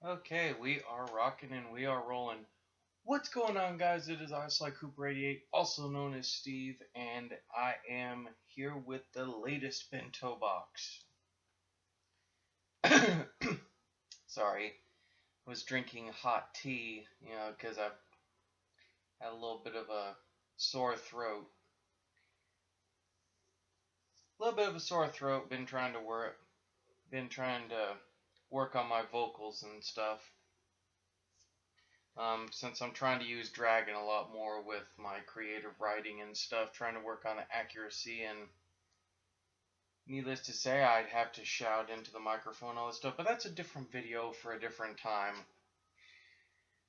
Okay, we are rocking and we are rolling. What's going on, guys? It is Coop88, also known as Steve, and I am here with the latest Bento box. Sorry, I was drinking hot tea, because I've had a little bit of a sore throat. A little bit of a sore throat. Been trying to work on my vocals and stuff. Since I'm trying to use Dragon a lot more with my creative writing and stuff, trying to work on the accuracy, and needless to say, I'd have to shout into the microphone and all this stuff, but that's a different video for a different time.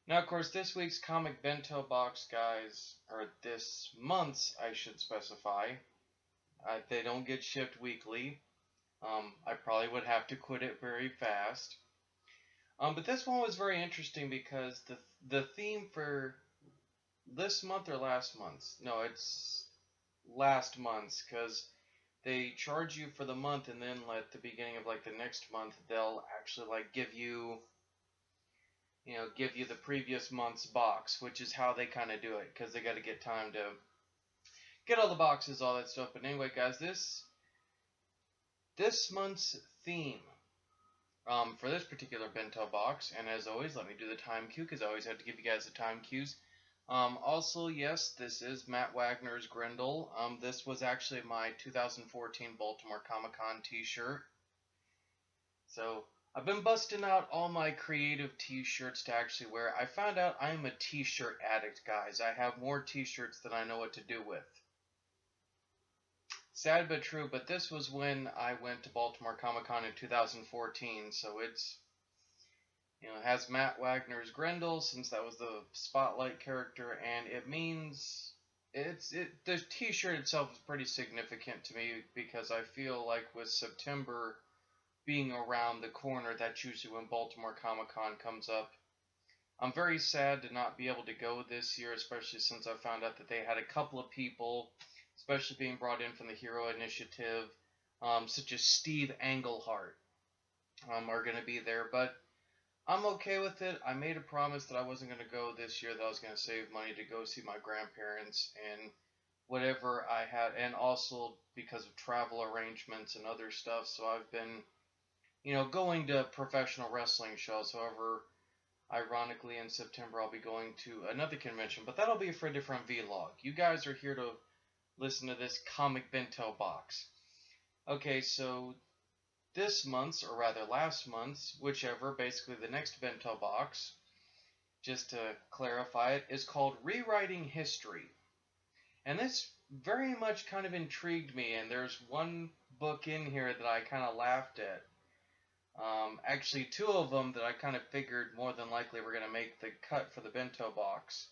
Now, of course, this week's comic bento box, guys, or this month's, I should specify, they don't get shipped weekly. I probably would have to quit it very fast. But this one was very interesting because the theme for this month or last month's? No, it's last month's, because they charge you for the month, and then at the beginning of like the next month, they'll actually like give you the previous month's box, which is how they kind of do it, because they got to get time to get all the boxes, all that stuff. But anyway, guys, this month's theme for this particular bento box, and as always, let me do the time cue, because I always have to give you guys the time cues. Also, yes, this is Matt Wagner's Grendel. This was actually my 2014 Baltimore Comic-Con t-shirt. So, I've been busting out all my creative t-shirts to actually wear. I found out I'm a t-shirt addict, guys. I have more t-shirts than I know what to do with. Sad but true, but this was when I went to Baltimore Comic-Con in 2014, so it's has Matt Wagner's Grendel, since that was the spotlight character, and it means the t-shirt itself is pretty significant to me, because I feel like with September being around the corner, that's usually when Baltimore Comic-Con comes up. I'm very sad to not be able to go this year, especially since I found out that they had a couple of people, especially being brought in from the Hero Initiative, such as Steve Englehart, are going to be there, but I'm okay with it. I made a promise that I wasn't going to go this year, that I was going to save money to go see my grandparents and whatever I had, and also because of travel arrangements and other stuff. So I've been, going to professional wrestling shows. However, ironically, in September I'll be going to another convention, but that'll be for a different vlog. You guys are here to listen to this comic bento box. Okay, so this month's, or rather last month's, whichever, basically the next bento box, just to clarify it, is called Rewriting History. And this very much kind of intrigued me, and there's one book in here that I kind of laughed at. Actually, two of them that I kind of figured more than likely were going to make the cut for the bento box.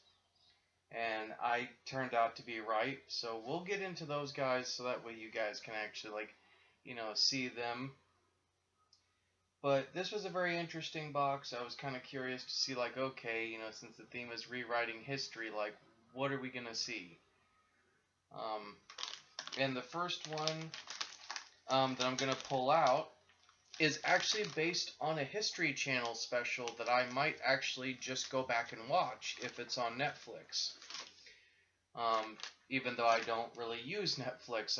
And I turned out to be right, so we'll get into those guys so that way you guys can actually, see them. But this was a very interesting box. I was kind of curious to see, okay, since the theme is rewriting history, what are we going to see? And the first one that I'm going to pull out is actually based on a History Channel special that I might actually just go back and watch if it's on Netflix. Even though I don't really use Netflix,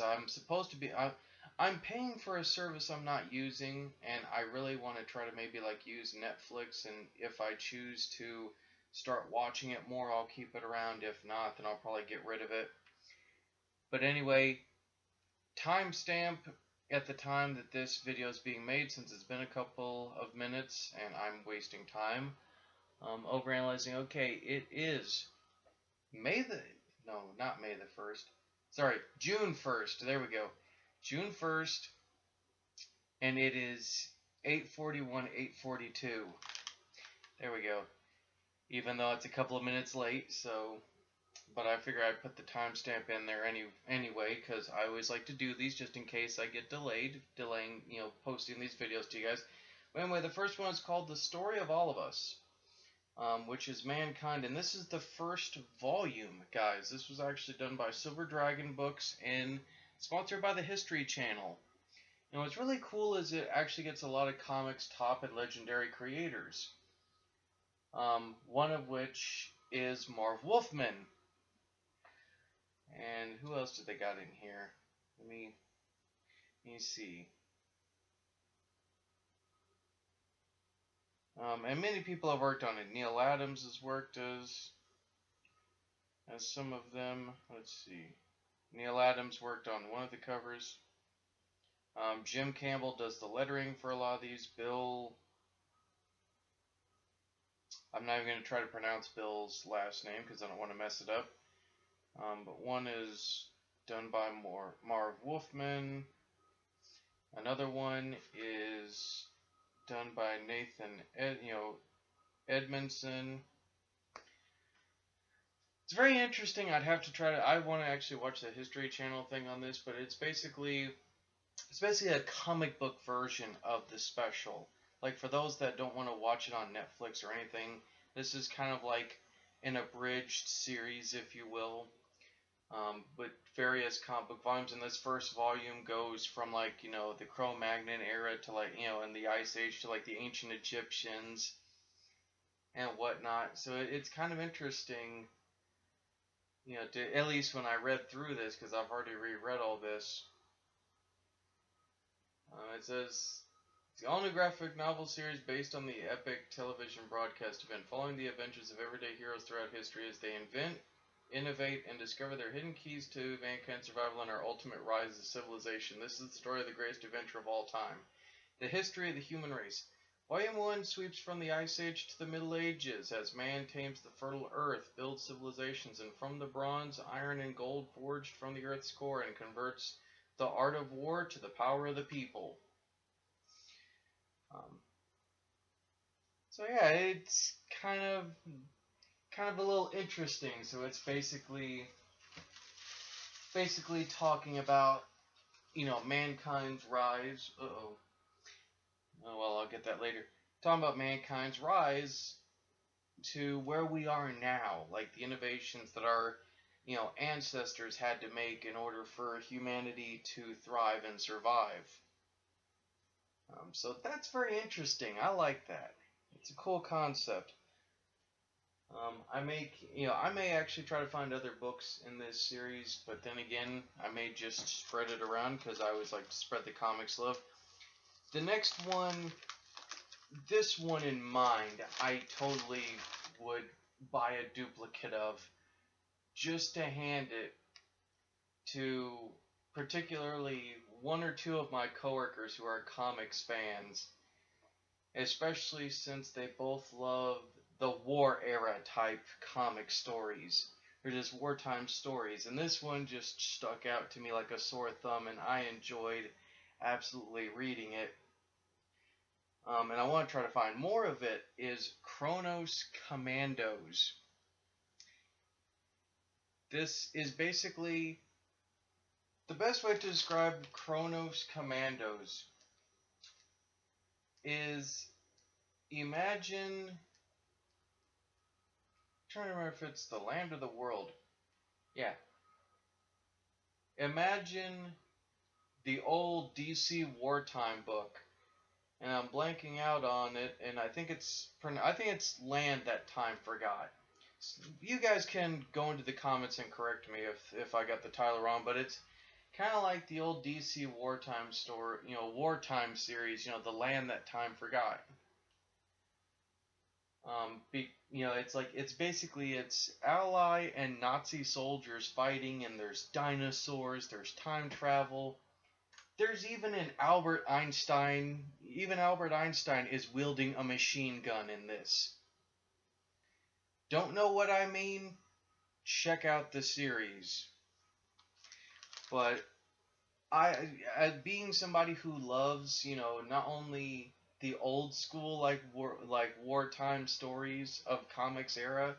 I'm paying for a service I'm not using, and I really want to try to maybe use Netflix, and if I choose to start watching it more, I'll keep it around. If not, then I'll probably get rid of it. But anyway, timestamp at the time that this video is being made, since it's been a couple of minutes and I'm wasting time overanalyzing. Okay, it is not May the 1st. Sorry, June 1st. There we go. June 1st, and it is 8:41, 8:42. There we go. Even though it's a couple of minutes late, but I figure I'd put the timestamp in there anyway, because I always like to do these just in case I get delaying, posting these videos to you guys. But anyway, the first one is called The Story of All of Us, which is Mankind, and this is the first volume, guys. This was actually done by Silver Dragon Books and sponsored by the History Channel. And what's really cool is it actually gets a lot of comics top and legendary creators. One of which is Marv Wolfman. And who else did they got in here? Let me see. And many people have worked on it. Neil Adams has worked as some of them. Let's see. Neil Adams worked on one of the covers. Jim Campbell does the lettering for a lot of these. I'm not even going to try to pronounce Bill's last name because I don't want to mess it up. But one is done by Marv Wolfman. Another one is done by Nathan Edmondson. It's very interesting. I'd have to try to. I want to actually watch the History Channel thing on this, but it's basically a comic book version of the special. Like for those that don't want to watch it on Netflix or anything, this is kind of like an abridged series, if you will, with various comic book volumes. And this first volume goes from the Cro-Magnon era to in the Ice Age to the ancient Egyptians and whatnot. So it's kind of interesting. At least when I read through this, because I've already reread all this, it says, the all-new graphic novel series based on the epic television broadcast event, following the adventures of everyday heroes throughout history as they invent, innovate, and discover their hidden keys to mankind's survival and our ultimate rise as civilization. This is the story of the greatest adventure of all time. The history of the human race. Volume 1 sweeps from the Ice Age to the Middle Ages as man tames the fertile earth, builds civilizations, and from the bronze, iron, and gold forged from the earth's core, and converts the art of war to the power of the people. So yeah, it's kind of a little interesting. So it's basically talking about mankind's rise. Oh well, I'll get that later. Talking about mankind's rise to where we are now, like the innovations that our ancestors had to make in order for humanity to thrive and survive. So that's very interesting. I like that. It's a cool concept. I may actually try to find other books in this series, but then again, I may just spread it around because I always like to spread the comics love. The next one, this one in mind, I totally would buy a duplicate of just to hand it to particularly one or two of my coworkers who are comics fans, especially since they both love the war era type comic stories. They're just wartime stories, and this one just stuck out to me like a sore thumb, and I enjoyed absolutely reading it. And I want to try to find more of it, is Kronos Commandos. This is basically the best way to describe Kronos Commandos is imagine, I'm trying to remember if it's the land or the world. Yeah. Imagine the old DC wartime book, and I'm blanking out on it, and I think it's Land That Time Forgot. You guys can go into the comments and correct me if I got the title wrong, but it's kind of like the old DC wartime story, wartime series, The Land That Time Forgot. It's Ally and Nazi soldiers fighting, and there's dinosaurs, there's time travel. There's even an Albert Einstein. Even Albert Einstein is wielding a machine gun in this. Don't know what I mean? Check out the series. But being somebody who loves, not only the old school wartime stories of comics era,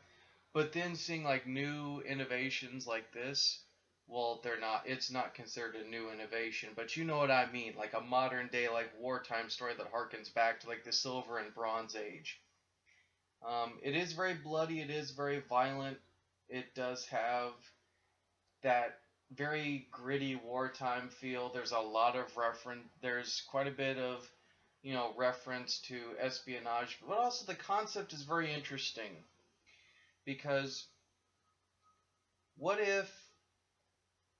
but then seeing new innovations like this. Well, they're not. It's not considered a new innovation, but you know what I mean, like a modern day wartime story that harkens back to the Silver and Bronze Age. It is very bloody. It is very violent. It does have that very gritty wartime feel. There's a lot of reference. There's quite a bit of reference to espionage, but also the concept is very interesting because what if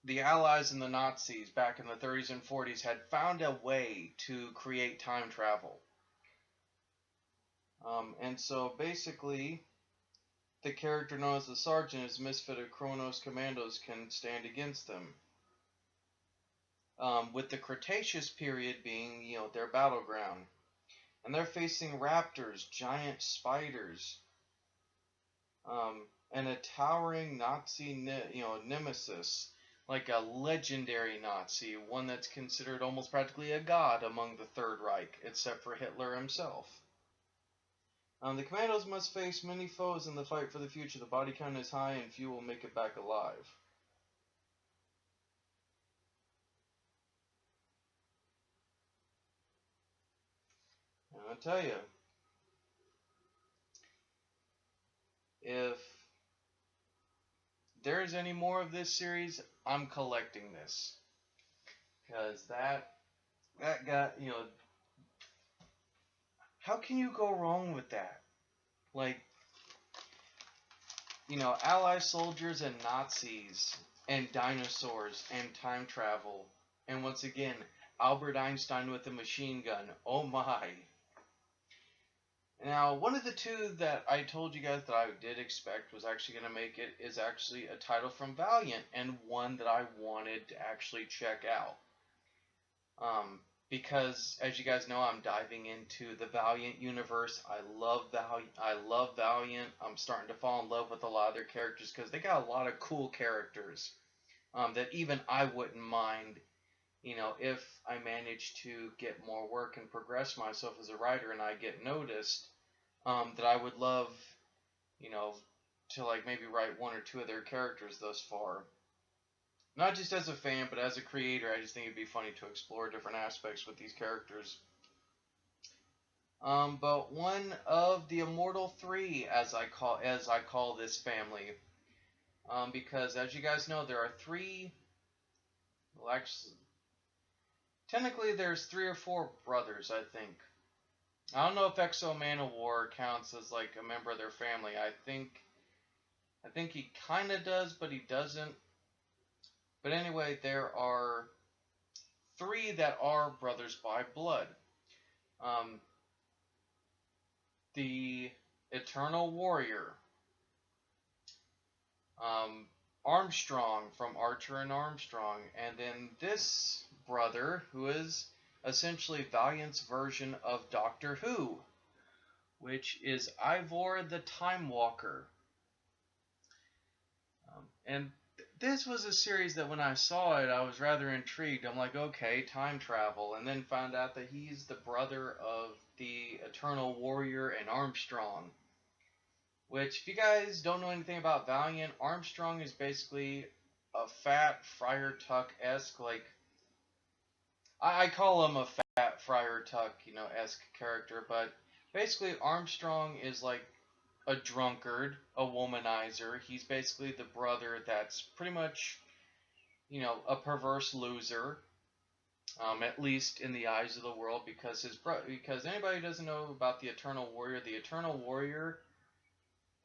the Allies and the Nazis back in the 30s and 40s had found a way to create time travel? And so basically, the character known as the Sergeant, his misfit of Kronos commandos, can stand against them. With the Cretaceous period being, their battleground. And they're facing raptors, giant spiders, and a towering Nazi, nemesis, like a legendary Nazi, one that's considered almost practically a god among the Third Reich, except for Hitler himself. The commandos must face many foes in the fight for the future. The body count is high and few will make it back alive. And I'll tell you, if there's any more of this series, I'm collecting this. Because that got, how can you go wrong with that? Like, Allied soldiers and Nazis and dinosaurs and time travel. And once again, Albert Einstein with a machine gun. Oh my. Now, one of the two that I told you guys that I did expect was actually going to make it is actually a title from Valiant, and one that I wanted to actually check out. Because, as you guys know, I'm diving into the Valiant universe. I love Valiant. I'm starting to fall in love with a lot of their characters because they got a lot of cool characters that even I wouldn't mind, if I manage to get more work and progress myself as a writer and I get noticed, that I would love, to like maybe write one or two of their characters thus far. Not just as a fan, but as a creator, I just think it'd be funny to explore different aspects with these characters. But one of the Immortal Three, as I call this family, because as you guys know, there are three. Well, actually, technically, there's 3 or 4 brothers, I think. I don't know if Exo Manowar counts as like a member of their family. I think he kind of does, but he doesn't. But anyway, there are 3 that are brothers by blood. The Eternal Warrior, Armstrong from Archer and Armstrong, and then this brother who is essentially Valiant's version of Doctor Who, which is Ivor the Time Walker. And this was a series that when I saw it, I was rather intrigued. I'm like, okay, time travel. And then found out that he's the brother of the Eternal Warrior and Armstrong. Which, if you guys don't know anything about Valiant, Armstrong is basically a fat Friar Tuck-esque, like, I call him a fat Friar Tuck, esque character, but basically Armstrong is like a drunkard, a womanizer. He's basically the brother that's pretty much, a perverse loser, at least in the eyes of the world, because because anybody who doesn't know about the Eternal Warrior,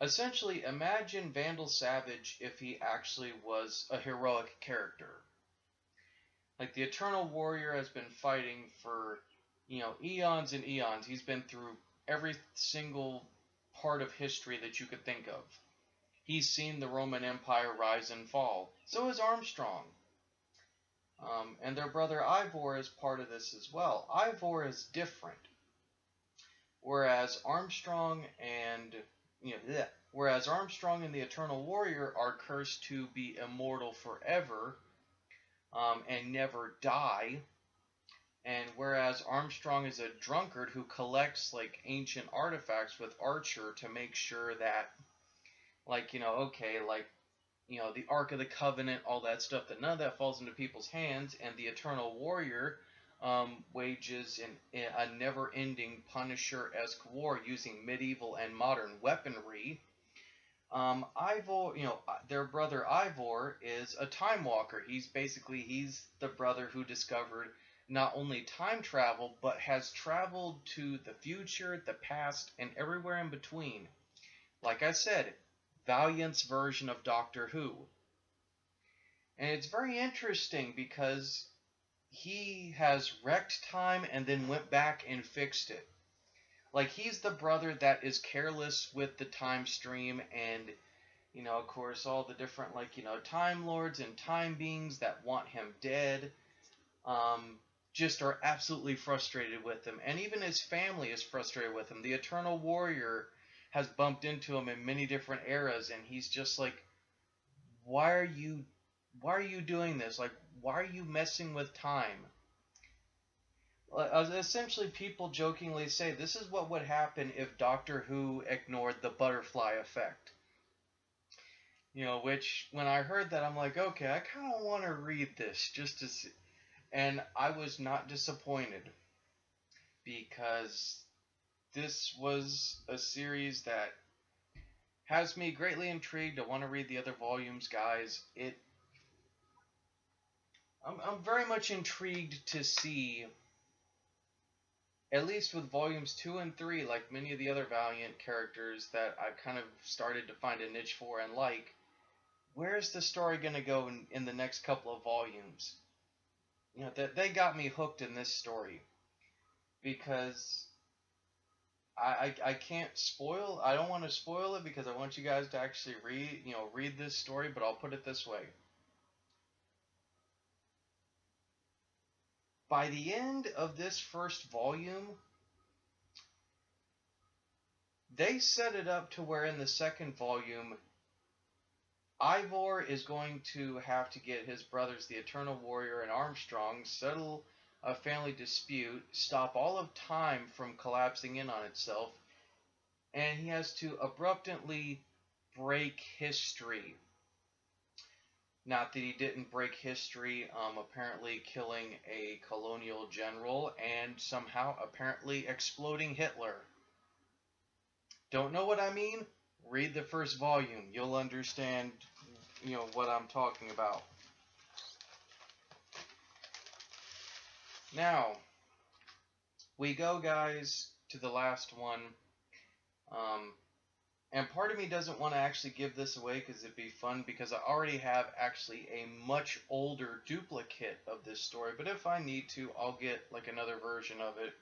essentially imagine Vandal Savage if he actually was a heroic character. Like, the Eternal Warrior has been fighting for, eons and eons. He's been through every single part of history that you could think of. He's seen the Roman Empire rise and fall. So is Armstrong. And their brother Ivor is part of this as well. Ivor is different. Whereas Armstrong and the Eternal Warrior are cursed to be immortal forever, and never die. And whereas Armstrong is a drunkard who collects like ancient artifacts with Archer to make sure that, like, the Ark of the Covenant, all that stuff, that none of that falls into people's hands. And the Eternal Warrior wages a never-ending Punisher-esque war using medieval and modern weaponry. Ivor, their brother Ivor is a time walker. He's the brother who discovered not only time travel, but has traveled to the future, the past, and everywhere in between. Like I said, Valiant's version of Doctor Who. And it's very interesting because he has wrecked time and then went back and fixed it. Like, he's the brother that is careless with the time stream, and, of course, all the different, like, Time Lords and Time Beings that want him dead, um, just are absolutely frustrated with him. And even his family is frustrated with him. The Eternal Warrior has bumped into him in many different eras, and he's just like, why are you why are you doing this? Like, why are you messing with time? Essentially, people jokingly say this is what would happen if Doctor Who ignored the butterfly effect. Which, when I heard that, I'm like, okay, I kind of want to read this just to see. And I was not disappointed because this was a series that has me greatly intrigued. I want to read the other volumes, guys. I'm very much intrigued to see, at least with volumes 2 and 3, like many of the other Valiant characters that I've kind of started to find a niche for and like, where's the story going to go in the next couple of volumes? That they got me hooked in this story because I can't spoil. I don't want to spoil it because I want you guys to actually read this story. But I'll put it this way: by the end of this first volume, they set it up to where in the second volume, Ivor is going to have to get his brothers, the Eternal Warrior and Armstrong, settle a family dispute, stop all of time from collapsing in on itself, and he has to abruptly break history. Not that he didn't break history, apparently killing a colonial general and somehow apparently exploding Hitler. Don't know what I mean? Read the first volume. You'll understand, what I'm talking about. Now, we go, guys, to the last one. Um, and part of me doesn't want to actually give this away because it'd be fun because I already have actually a much older duplicate of this story. But if I need to, I'll get like another version of it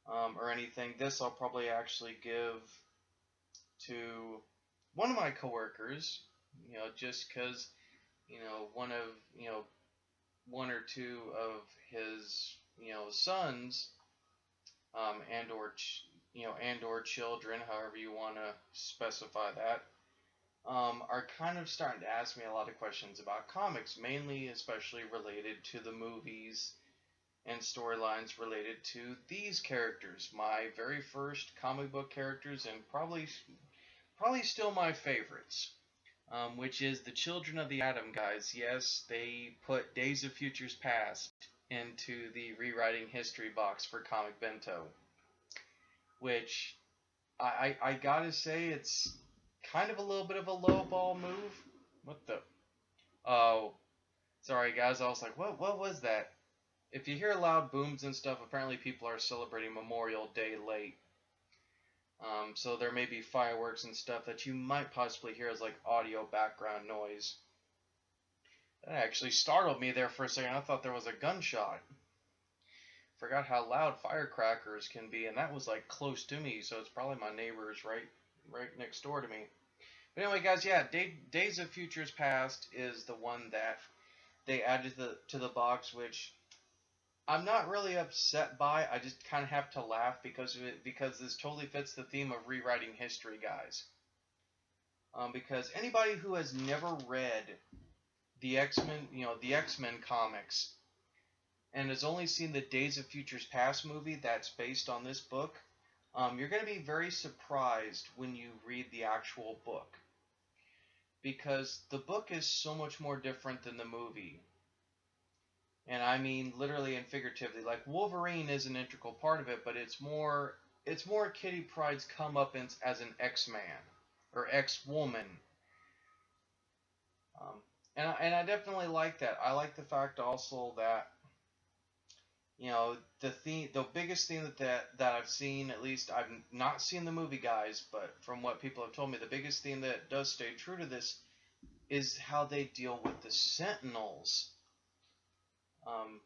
or anything. This I'll probably actually give to one of my coworkers, just because, one of, one or two of his, sons, and or children, however you want to specify that, are kind of starting to ask me a lot of questions about comics, mainly especially related to the movies and storylines related to these characters, my very first comic book characters, and probably still my favorites, which is the Children of the Atom guys. Yes, they put Days of Futures Past into the rewriting history box for Comic Bento, which I gotta say it's kind of a little bit of a low ball move. What the? Oh, sorry guys. I was like, what was that? If you hear loud booms and stuff, apparently people are celebrating Memorial Day late. So there may be fireworks and stuff that you might possibly hear as like audio background noise. That actually startled me there for a second. I thought there was a gunshot. Forgot how loud firecrackers can be, and that was like close to me, so it's probably my neighbors right next door to me. But anyway, guys, yeah, Days of Futures Past is the one that they added to the box, which I'm not really upset by. I just kind of have to laugh because of it, because this totally fits the theme of rewriting history, guys. Because anybody who has never read the X-Men, the X-Men comics, and has only seen the Days of Futures Past movie that's based on this book, you're going to be very surprised when you read the actual book. Because the book is so much more different than the movie. And I mean literally and figuratively. Like, Wolverine is an integral part of it, but it's more Kitty Pryde's comeuppance as an X-Man or X-Woman. And I definitely like that. I like the fact also that The biggest theme that I've seen, at least I've not seen the movie, guys, but from what people have told me, the biggest theme that does stay true to this is how they deal with the Sentinels. Um,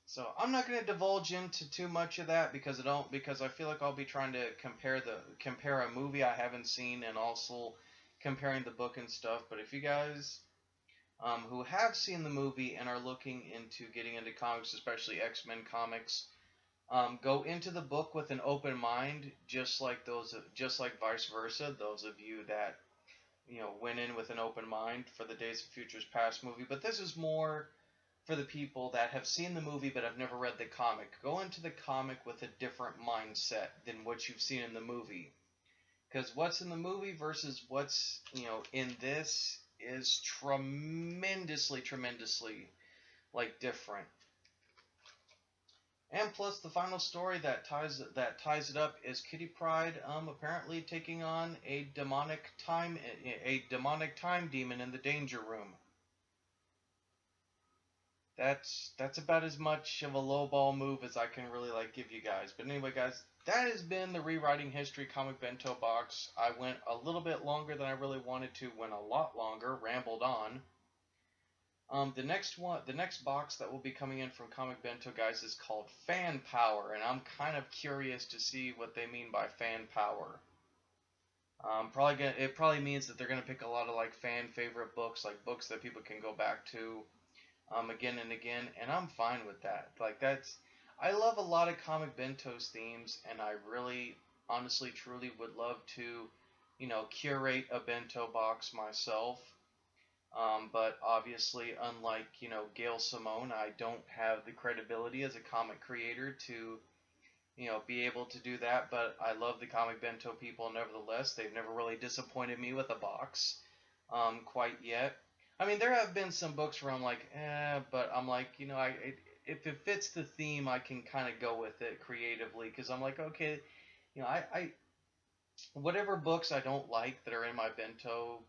so I'm not going to divulge into too much of that because I feel like I'll be trying to compare a movie I haven't seen and also comparing the book and stuff. But if you guys who have seen the movie and are looking into getting into comics, especially X-Men comics, go into the book with an open mind, just like vice versa. Those of you that went in with an open mind for the Days of Futures Past movie, but this is more for the people that have seen the movie but have never read the comic. Go into the comic with a different mindset than what you've seen in the movie, because what's in the movie versus what's in this is tremendously like different. And plus, the final story that ties it up is Kitty Pryde apparently taking on a demonic time demon in the Danger Room. That's about as much of a lowball move as I can really give you guys. But anyway, guys, that has been the Rewriting History Comic Bento box. I went a little bit longer than I really wanted to. Went a lot longer. Rambled on. The next box that will be coming in from Comic Bento, guys, is called Fan Power, and I'm kind of curious to see what they mean by fan power. It probably means that they're gonna pick a lot of fan favorite books, like books that people can go back to, again and again, and I'm fine with that. I love a lot of Comic Bento's themes, and I really, honestly, truly would love to, curate a bento box myself. But obviously, unlike Gail Simone, I don't have the credibility as a comic creator to be able to do that. But I love the Comic Bento people nevertheless. They've never really disappointed me with a box quite yet. I mean, there have been some books where I'm like, but I'm like, if it fits the theme, I can kind of go with it creatively because I'm like, okay, I whatever books I don't like that are in my bento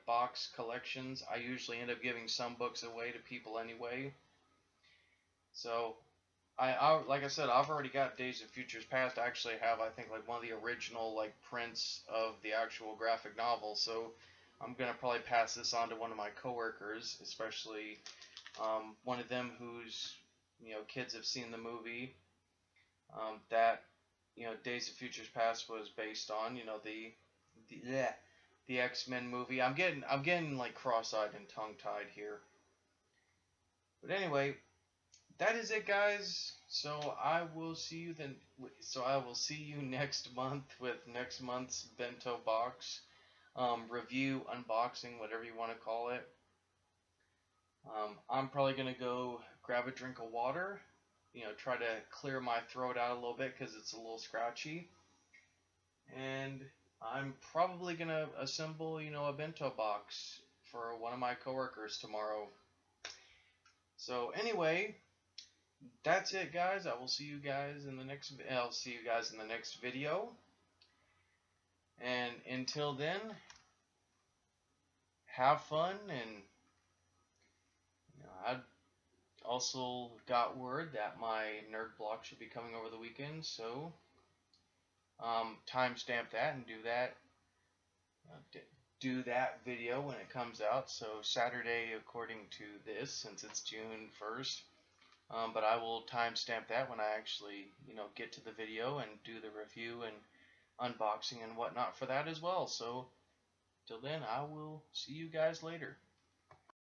box collections, I usually end up giving some books away to people anyway. So like I said, I've already got Days of Futures Past. I actually have, I think, one of the original prints of the actual graphic novel. So I'm gonna probably pass this on to one of my coworkers, especially one of them whose kids have seen the movie that Days of Futures Past was based on. The X-Men movie. I'm getting cross-eyed and tongue-tied here. But anyway, that is it, guys. So I will see you next month with next month's bento box review, unboxing, whatever you want to call it. I'm probably gonna go grab a drink of water. Try to clear my throat out a little bit because it's a little scratchy. And I'm probably gonna assemble, a bento box for one of my coworkers tomorrow. So anyway, that's it, guys. I'll see you guys in the next video. And until then, have fun. And I also got word that my nerd block should be coming over the weekend, so timestamp that and do that video when it comes out. So Saturday, according to this, since it's June 1st. But I will timestamp that when I actually, get to the video and do the review and unboxing and whatnot for that as well. So till then, I will see you guys later.